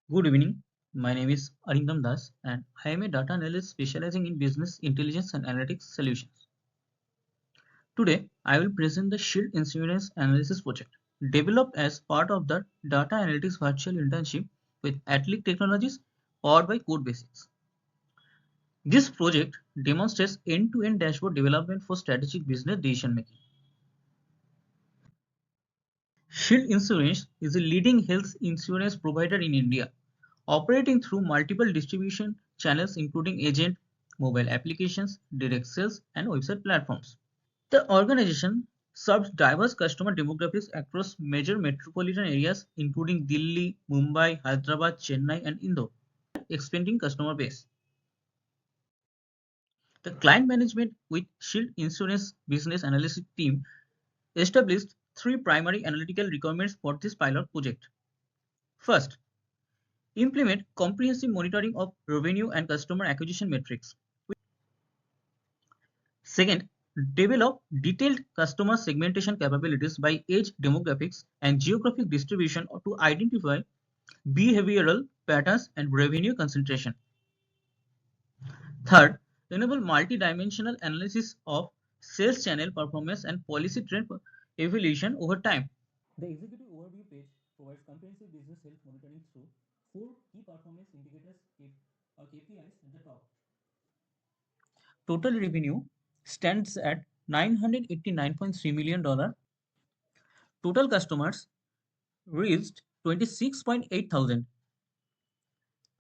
Good evening. My name is Arindam Das and I am a data analyst specializing in business intelligence and analytics solutions. Today, I will present the Shield Insurance Analysis project developed as part of the Data Analytics Virtual Internship with AtlliQ Technologies powered by Codebasics. This project demonstrates end-to-end dashboard development for strategic business decision making. Shield Insurance is a leading health insurance provider in India, operating through multiple distribution channels including agent, mobile applications, direct sales, and website platforms. The organization serves diverse customer demographics across major metropolitan areas including Delhi, Mumbai, Hyderabad, Chennai, and Indore, expanding customer base. The client management with Shield Insurance Business Analysis team established three primary analytical requirements for this pilot project. First, implement comprehensive monitoring of revenue and customer acquisition metrics. Second, develop detailed customer segmentation capabilities by age demographics and geographic distribution to identify behavioral patterns and revenue concentration. Third, enable multi-dimensional analysis of sales channel performance and policy trend evolution over time. The executive overview page provides comprehensive business health monitoring through four key performance indicators or KPIs at the top. Total revenue stands at $989.3 million. Total customers reached 26.8 thousand,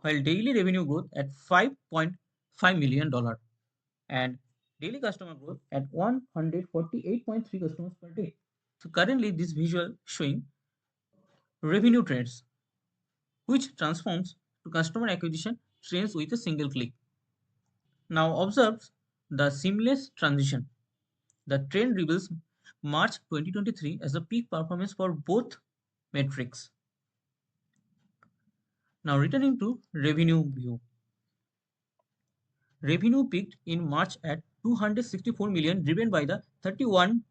while daily revenue growth at $5.5 million and daily customer growth at 148.3 customers per day. So currently this visual showing revenue trends, which transforms to customer acquisition trends with a single click. Now observe the seamless transition. The trend reveals March 2023 as the peak performance for both metrics. Now returning to revenue view. Revenue peaked in March at 264 million, driven by the 31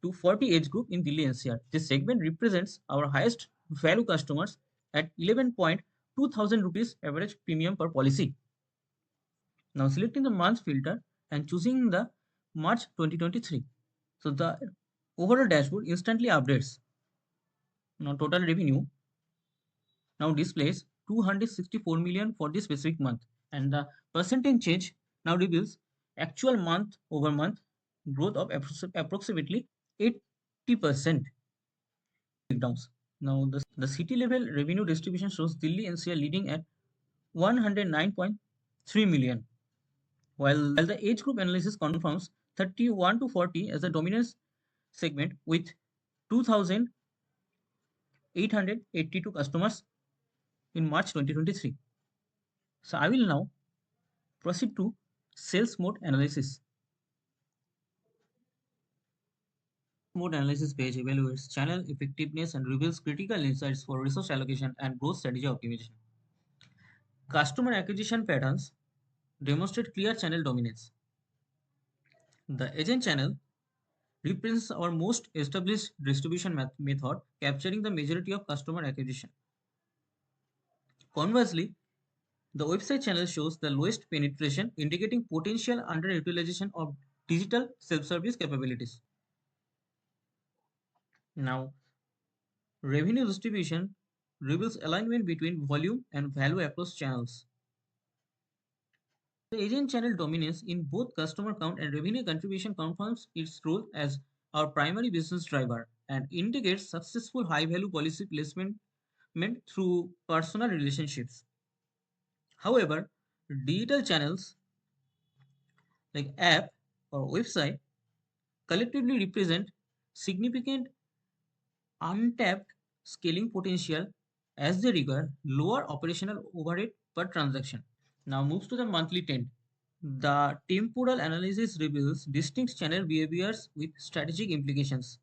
to 40 age group in Delhi NCR. This segment represents our highest value customers at 11.2 thousand rupees average premium per policy. Now selecting the month filter and choosing the March 2023. So the overall dashboard instantly updates. Now total revenue now displays 264 million for this specific month, and the percentage change now reveals actual month over month growth of approximately 80%. Breakdowns. Now the city level revenue distribution shows Delhi NCR leading at 109.3 million, while the age group analysis confirms 31 to 40 as the dominant segment with 2,882 customers in March 2023. So I will now proceed to sales mode analysis. Mode analysis page evaluates channel effectiveness and reveals critical insights for resource allocation and growth strategy optimization. Customer acquisition patterns demonstrate clear channel dominance. The agent channel represents our most established distribution method, capturing the majority of customer acquisition. Conversely, the website channel shows the lowest penetration, indicating potential underutilization of digital self-service capabilities. Now, revenue distribution reveals alignment between volume and value across channels. The agent channel dominance in both customer count and revenue contribution confirms its role as our primary business driver and indicates successful high-value policy placement through personal relationships. However, digital channels like app or website collectively represent significant untapped scaling potential as they require lower operational overhead per transaction. Now moves to the monthly trend. The temporal analysis reveals distinct channel behaviors with strategic implications.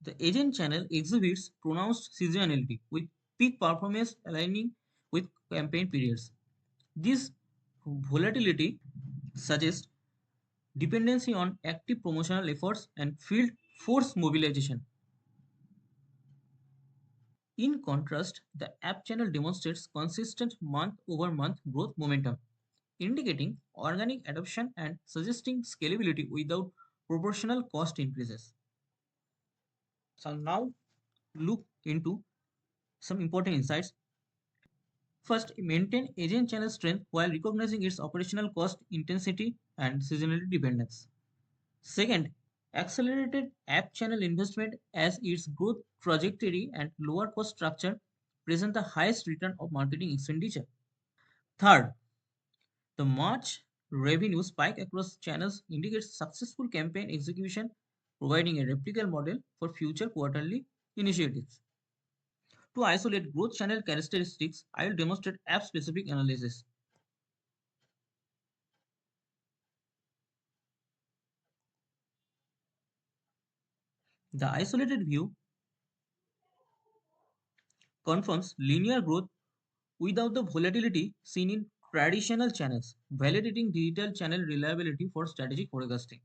The agent channel exhibits pronounced seasonality with peak performance aligning with campaign periods. This volatility suggests dependency on active promotional efforts and field force mobilization. In contrast, the app channel demonstrates consistent month-over-month growth momentum, indicating organic adoption and suggesting scalability without proportional cost increases. So now look into some important insights. First, maintain agent channel strength while recognizing its operational cost intensity and seasonality dependence. Second, accelerated app channel investment as its growth trajectory and lower cost structure present the highest return of marketing expenditure. Third, the March revenue spike across channels indicates successful campaign execution, providing a replicable model for future quarterly initiatives. To isolate growth channel characteristics, I will demonstrate app-specific analysis. The isolated view confirms linear growth without the volatility seen in traditional channels, validating digital channel reliability for strategic forecasting.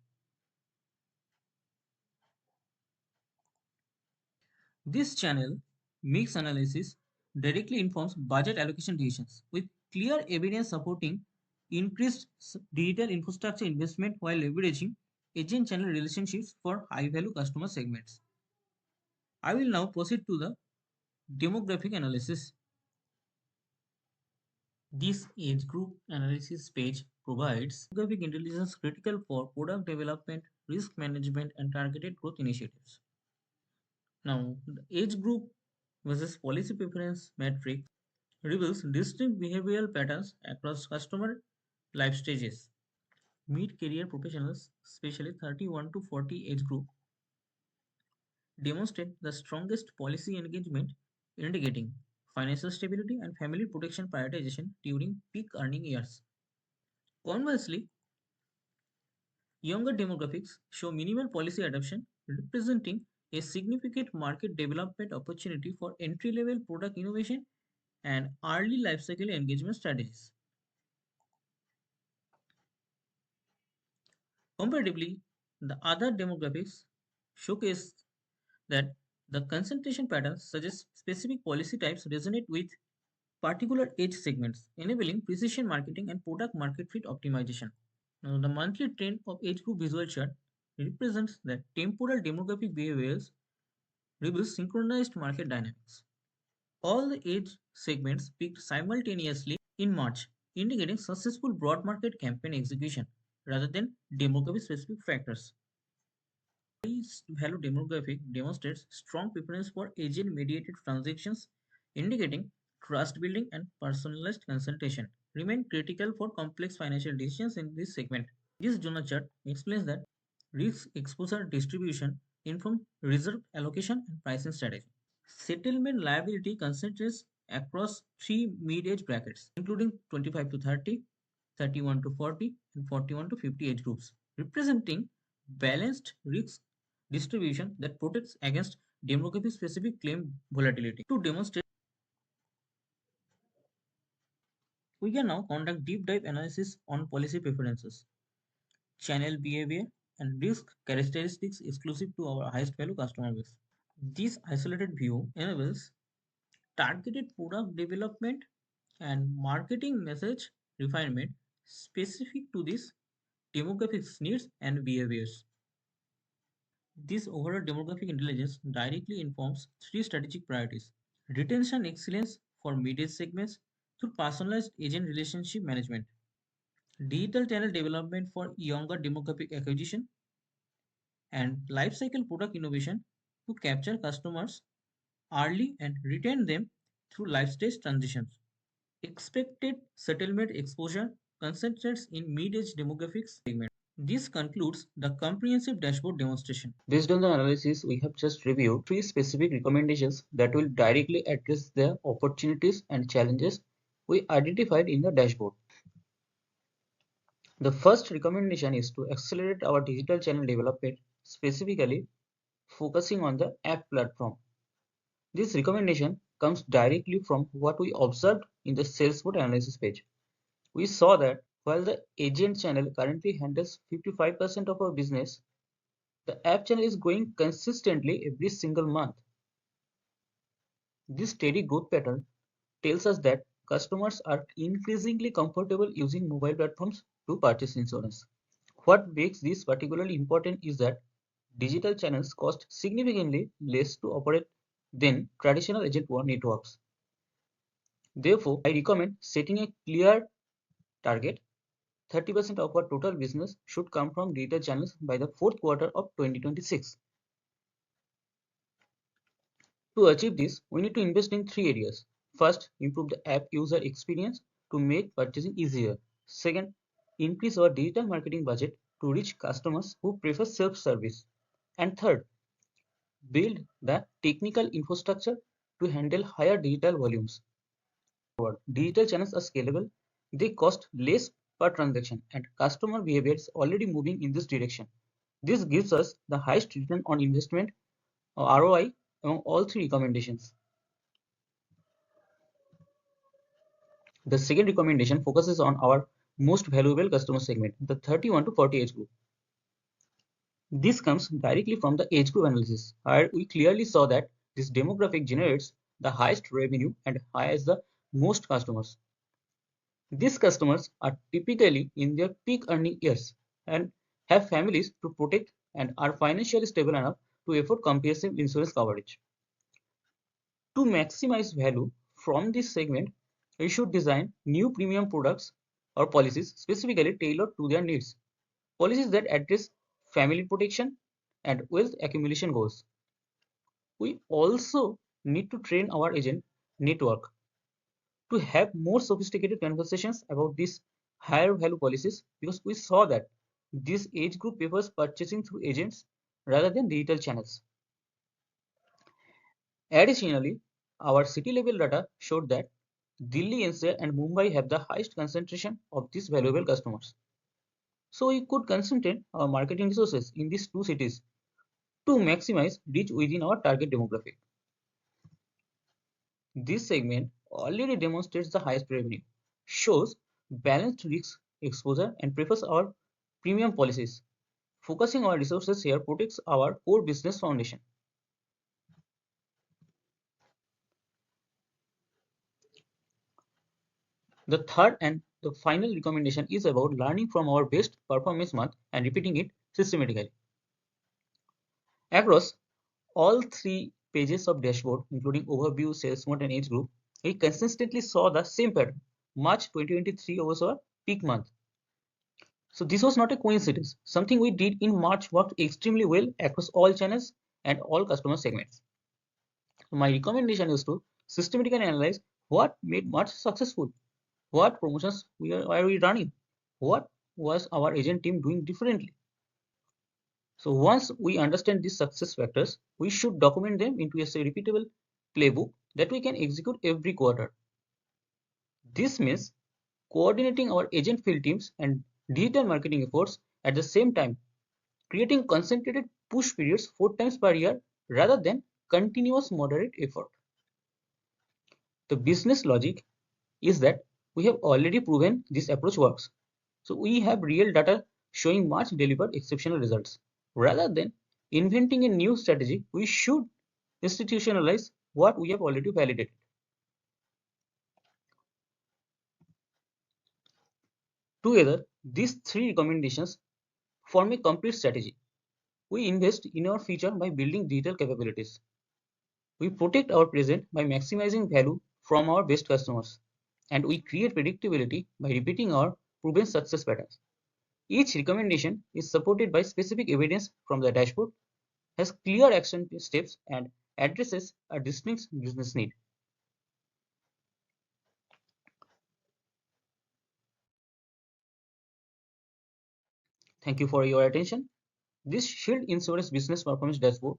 This channel mix analysis directly informs budget allocation decisions, with clear evidence supporting increased digital infrastructure investment while leveraging agent channel relationships for high value customer segments. I will now proceed to the demographic analysis. This age group analysis page provides demographic intelligence critical for product development, risk management, and targeted growth initiatives. Now, the age group versus policy preference matrix reveals distinct behavioral patterns across customer life stages. Mid-career professionals, especially 31 to 40 age group, demonstrate the strongest policy engagement, indicating financial stability and family protection prioritization during peak earning years. Conversely, younger demographics show minimal policy adoption, representing a significant market development opportunity for entry-level product innovation and early lifecycle engagement strategies. Comparatively, the other demographics showcase that the concentration patterns suggest specific policy types resonate with particular age segments, enabling precision marketing and product market fit optimization. Now, the monthly trend of age group visual chart represents that temporal demographic behaviors reveals synchronized market dynamics. All the age segments peaked simultaneously in March, indicating successful broad market campaign execution rather than demographic specific factors. This value demographic demonstrates strong preference for agent mediated transactions, indicating trust building and personalized consultation remain critical for complex financial decisions in this segment. This donor chart explains that risk exposure distribution informs reserve allocation and pricing strategy. Settlement liability concentrates across three mid-age brackets, including 25 to 30, 31 to 40, and 41 to 50 age groups, representing balanced risk distribution that protects against demographic-specific claim volatility. To demonstrate, we can now conduct deep dive analysis on policy preferences, channel behavior, and risk characteristics exclusive to our highest value customer base. This isolated view enables targeted product development and marketing message refinement specific to these demographics needs and behaviors. This overall demographic intelligence directly informs three strategic priorities: retention excellence for mid-age segments through personalized agent relationship management, digital channel development for younger demographic acquisition, and lifecycle product innovation to capture customers early and retain them through life stage transitions. Expected settlement exposure concentrates in mid-age demographics segment. This concludes the comprehensive dashboard demonstration. Based on the analysis we have just reviewed, three specific recommendations that will directly address the opportunities and challenges we identified in the dashboard. The first recommendation is to accelerate our digital channel development, specifically focusing on the app platform. This recommendation comes directly from what we observed in the Salesforce analysis page. We saw that while the agent channel currently handles 55% of our business, the app channel is growing consistently every single month. This steady growth pattern tells us that customers are increasingly comfortable using mobile platforms to purchase insurance. What makes this particularly important is that digital channels cost significantly less to operate than traditional agent networks. Therefore, I recommend setting a clear target. 30% of our total business should come from digital channels by the fourth quarter of 2026. To achieve this, we need to invest in three areas. First, improve the app user experience to make purchasing easier. Second, increase our digital marketing budget to reach customers who prefer self-service. And third, build the technical infrastructure to handle higher digital volumes. Digital channels are scalable, they cost less per transaction, and customer behavior is already moving in this direction. This gives us the highest return on investment or ROI among all three recommendations. The second recommendation focuses on our most valuable customer segment, the 31 to 40 age group. This comes directly from the age group analysis, where we clearly saw that this demographic generates the highest revenue and has the most customers. These customers are typically in their peak earning years and have families to protect and are financially stable enough to afford comprehensive insurance coverage. To maximize value from this segment, we should design new premium products or policies specifically tailored to their needs. Policies that address family protection and wealth accumulation goals. We also need to train our agent network to have more sophisticated conversations about these higher value policies because we saw that this age group prefers purchasing through agents rather than digital channels. Additionally, our city level data showed that Delhi NCR and Mumbai have the highest concentration of these valuable customers. So we could concentrate our marketing resources in these two cities to maximize reach within our target demographic. This segment already demonstrates the highest revenue, shows balanced risk exposure, and prefers our premium policies. Focusing our resources here protects our core business foundation. The third and the final recommendation is about learning from our best performance month and repeating it systematically. Across all three pages of dashboard, including overview, sales mode, and age group, we consistently saw the same pattern. March 2023 was our peak month. So this was not a coincidence. Something we did in March worked extremely well across all channels and all customer segments. My recommendation is to systematically analyze what made March successful, what promotions were we running, what was our agent team doing differently. So once we understand these success factors, we should document them into a repeatable playbook that we can execute every quarter. This means coordinating our agent field teams and digital marketing efforts at the same time, creating concentrated push periods 4 times per year rather than continuous moderate effort. The business logic is that we have already proven this approach works. So we have real data showing March delivered exceptional results. Rather than inventing a new strategy, we should institutionalize what we have already validated. Together, these three recommendations form a complete strategy. We invest in our future by building digital capabilities. We protect our present by maximizing value from our best customers. And we create predictability by repeating our proven success patterns. Each recommendation is supported by specific evidence from the dashboard, has clear action steps, and addresses a distinct business need. Thank you for your attention. This Shield Insurance Business Performance Dashboard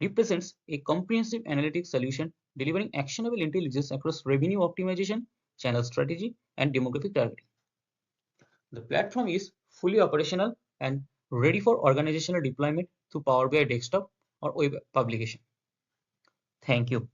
represents a comprehensive analytics solution delivering actionable intelligence across revenue optimization, channel strategy, and demographic targeting. The platform is fully operational and ready for organizational deployment through Power BI desktop or web publication. Thank you.